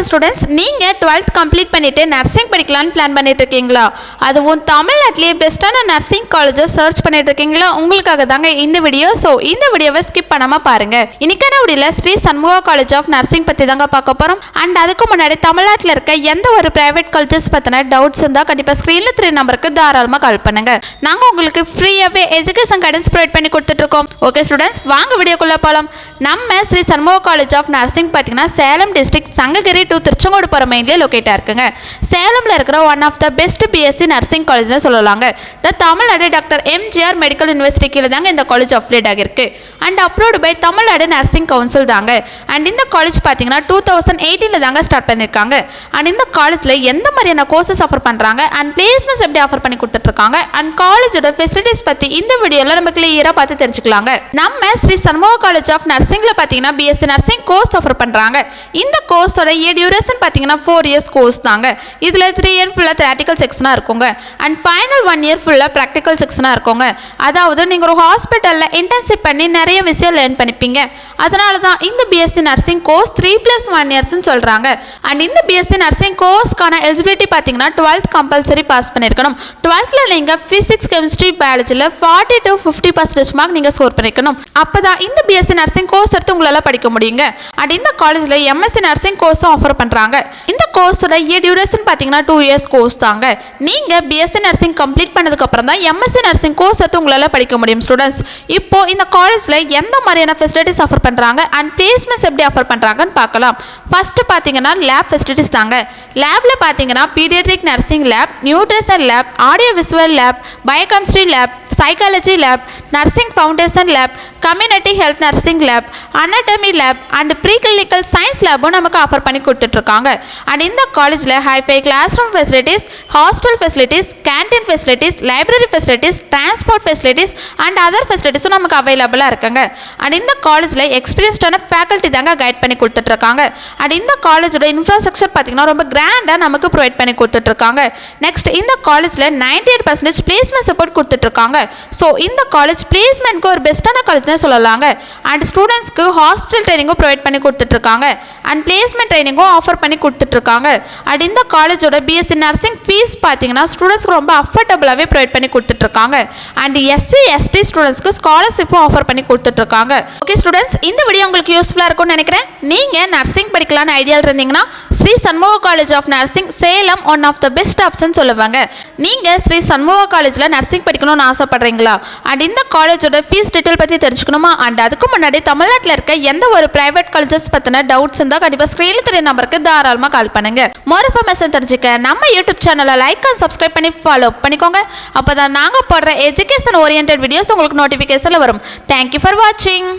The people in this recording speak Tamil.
வணக்கம் ஸ்டூடெண்ட்ஸ், நீங்கள் 12th கம்ப்ளீட் பண்ணிவிட்டு நர்சிங் படிக்கலான்னு பிளான் பண்ணிட்டு இருக்கீங்களா? அதுவும் தமிழ்நாட்டிலேயே பெஸ்ட்டான நர்சிங் காலேஜை சர்ச் பண்ணிட்டு இருக்கீங்களா? உங்களுக்காக தாங்க இந்த வீடியோ. ஸோ இந்த வீடியோவை ஸ்கிப் பண்ணாமல் பாருங்கள். இன்னைக்கான வீடியோவில் Sri Shanmuga college of nursing பற்றி தாங்க பார்க்க போகிறோம். அண்ட் அதுக்கு முன்னாடி தமிழ்நாட்டில் இருக்க எந்த ஒரு ப்ரைவேட் காலேஜஸ் பற்றின டவுட்ஸ் இருந்தால் கண்டிப்பாக ஸ்க்ரீனில் 3 நம்பருக்கு தாராளமாக கால் பண்ணுங்கள். நாங்கள் உங்களுக்கு ஃப்ரீயாகவே எஜுகேஷன் கைடன்ஸ் ப்ரொவைட் பண்ணி கொடுத்துட்ருக்கோம். ஓகே ஸ்டூடெண்ட்ஸ், வாங்க வீடியோக்குள்ளே போகலாம். நம்ம Sri Shanmuga college of nursing பார்த்தீங்கன்னா சேலம் டிஸ்ட்ரிக்ட் சங்ககிரி டு திருச்செங்கோடு போகிற மெயின்லேயே லொக்கேட்டாக இருக்குங்க. சேலமில் இருக்கிற one of the best BSc nursing காலேஜ்னு சொல்லலாங்க. The Tamil Nadu doctor MGR medical university கீழே தாங்க இந்த காலேஜ் அப்டேட் ஆகிருக்கு. And approved by Tamil Nadu nursing council தாங்க. அண்ட் இந்த காலேஜ் பார்த்தீங்கன்னா 2018 தாங்க ஸ்டார்ட் பண்ணியிருக்காங்க. அண்ட் இந்த காலேஜில் எந்த மாதிரியான கோர்சஸ் ஆஃபர் பண்ணுறாங்க அண்ட் பிளேஸ்மெண்ட்ஸ் எப்படி ஆஃபர் பண்ணி கொடுத்துட்ருக்காங்க அண்ட் காலேஜோட ஃபெசிலிட்டிஸ் பற்றி இந்த வீடியோவில் நம்ம கிளியராக பார்த்து தெரிஞ்சுக்கலாங்க. நம்ம ஸ்ரீ சண்முகா காலேஜ் ஆஃப் நர்சிங்கில் பார்த்தீங்கன்னா பிஎஸ்சி நர்சிங் கோர்ஸ் ஆஃபர் பண்ணுறாங்க. இந்த கோர்ஸோட டியூரேஷன் பார்த்தீங்கன்னா 4 இயர்ஸ் கோர்ஸ் தாங்க. இதில் 3 இயர் ஃபுல்லாக தியரிட்டிக்கல் செக்ஷனாக இருக்குங்க. அண்ட் ஃபைனல் 1 இயர் ஃபுல்லாக ப்ராக்டிக்கல் செக்ஷனாக இருக்குங்க. அதாவது நீங்கள் ஒரு ஹாஸ்பிட்டலில் இன்டர்ன்ஷிப் பண்ணி நிறைய விஷயம் லேர்ன் பண்ணிப்பீங்க. அதனால தான் இந்த பிஎஸ்சி நர்சிங் கோர்ஸ் 3+1 இயர்ஸ்ன்னு சொல்கிறாங்க. அண்ட் இந்த பிஎஸ்சி நர்சிங் கோர்ஸ்க்கான எலிஜிபிலிட்டி பார்த்தீங்கன்னா 12th கம்பல்சரி பாஸ் பண்ணியிருக்கணும். 12th நீங்கள் ஃபிசிக்ஸ் கெமிஸ்ட்ரி பயாலஜியில் 40 to 50% மார்க் நீங்கள் ஸ்கோர் பண்ணியிருக்கணும். அப்போ தான் இந்த பிஎஸ்சி நர்சிங் கோர்ஸ் எடுத்து உங்களால் படிக்க முடியுங்க. அண்ட் இந்த காலேஜில் எம்எஸ்சி நர்சிங் கோர்ஸும் ஆஃபர் பண்ணுறாங்க. இந்த கோர்ஸோட டியூரேஷன் பார்த்தீங்கன்னா 2 இயர்ஸ் கோர்ஸ் தாங்க. நீங்கள் பிஎஸ்சி நர்சிங் கம்ப்ளீட் பண்ணதுக்கப்புறம் தான் எம்எஸ்சி நர்சிங் கோர்ஸ் எடுத்து உங்களால் படிக்க முடியும். ஸ்டூடெண்ட்ஸ், இப்போ இந்த காலேஜில் எந்த மாதிரியான ஃபெசிலிட்டிஸ் ஆஃபர் பண்ணுறாங்க அண்ட் பிளேஸ்மெண்ட்ஸ் எப்படி ஆஃபர் பண்ணுறாங்கன்னு பார்க்கலாம். ஃபஸ்ட்டு பார்த்தீங்கன்னா லேப் ஃபெசிலிட்டிஸ் தாங்க. லேபில் பார்த்தீங்கன்னா paediatric nursing lab, nutrition lab, audio visual lab, biochemistry lab, psychology lab, nursing foundation lab, community health nursing lab, anatomy lab and pre clinical science லேபும் நமக்கு ஆஃபர் பண்ணி கொடுத்துட்ருக்காங்க. அண்ட் இந்த காலேஜில் hi fi class room facilities, hostel facilities, canteen facilities, library facilities, transport facilities and other ஃபெசிலிட்டிஸும் நமக்கு அவைலபிளாக இருக்குங்க. அண்ட் இந்த காலேஜில் எக்ஸ்பீரியன்ஸ்டான ஃபேக்கல்ட்டி தாங்க கைட் பண்ணி கொடுத்துட்ருக்காங்க. அண்ட் இந்த காலேஜோட இன்ஃப்ராஸ்ட்ரக்சர் பார்த்தீங்கன்னா ரொம்ப கிராண்டாக நமக்கு ப்ரொவைட் பண்ணி கொடுத்துட்ருக்காங்க. நெக்ஸ்ட், இந்த காலேஜில் 98% பிளேஸ்மெண்ட் சப்போர்ட் கொடுத்துட்ருக்காங்க. ஸோ இந்த காலேஜ் பிளேஸ்மெண்ட்க்கு ஒரு பெஸ்ட்டான காலேஜ்னு சொல்லலாங்க. அண்ட் ஸ்டூடெண்ட்ஸ்க்கு ஹாஸ்பிட்டல் ட்ரைனிங்கும் ப்ரொவைட் பண்ணி கொடுத்துட்ருக்காங்க. அண்ட் பிளேஸ்மெண்ட் ட்ரைனிங்கும் ஆஃபர் பண்ணி கொடுத்துட்ருக்காங்க. அண்ட் இந்த காலேஜோட பிஎஸ்சி நர்சிங் ஃபீஸ் பார்த்தீங்கன்னா ஸ்டூடெண்ட்ஸ்க்கு ரொம்ப அஃபோர்டபுளாகவே ப்ரொவைட் பண்ணி கொடுத்துட்ருக்காங்க. அண்ட் SC/ST ஸ்டூடெண்ட்ஸ்க்கு ஸ்காலர்ஷிப்பும் ஆஃபர் பண்ணி கொடுத்துட்ருக்காங்க. ஓகே ஸ்டூடெண்ட்ஸ், இந்த வீடியோ உங்களுக்கு யூஸ்ஃபுல்லாக இருக்கும்னு நினைக்கிறேன். நீங்கள் நர்சிங் படிக்கலான்னு ஐடியாவில் இருந்தீங்கன்னா Sri Shanmuga college of nursing Salem one of the best option சொல்லுவாங்க. நீங்கள் ஸ்ரீ சண்முகா காலேஜில் நர்சிங் படிக்கணும்னு ஆசைப்படுறீங்களா? அண்ட் இந்த காலேஜோட ஃபீஸ் டீட்டெயில் பற்றி தெரிஞ்சுக்கணுமா? அண்ட் அதுக்கு முன்னாடி தமிழ்நாட்டில் இருக்க எந்த ஒரு பிரைவேட் காலேஜஸ் பற்றின டவுட்ஸ் இருந்தால் கண்டிப்பாக ஸ்க்ரீனில் 3 நம்பருக்கு தாராளமாக கால் பண்ணுங்கள். மோர் இன்ஃபர்மேஷன் தெரிஞ்சுக்க நம்ம யூடியூப் சேனலை லைக் அண்ட் சப்ஸ்கிரைப் பண்ணி ஃபாலோ பண்ணிக்கோங்க. அப்போ தான் நாங்கள் போடுற எஜுகேஷன் ஓரியன்ட் வீடியோஸ் உங்களுக்கு நோட்டிஃபிகேஷனில் வரும். தேங்க்யூ ஃபார் வாட்சிங்.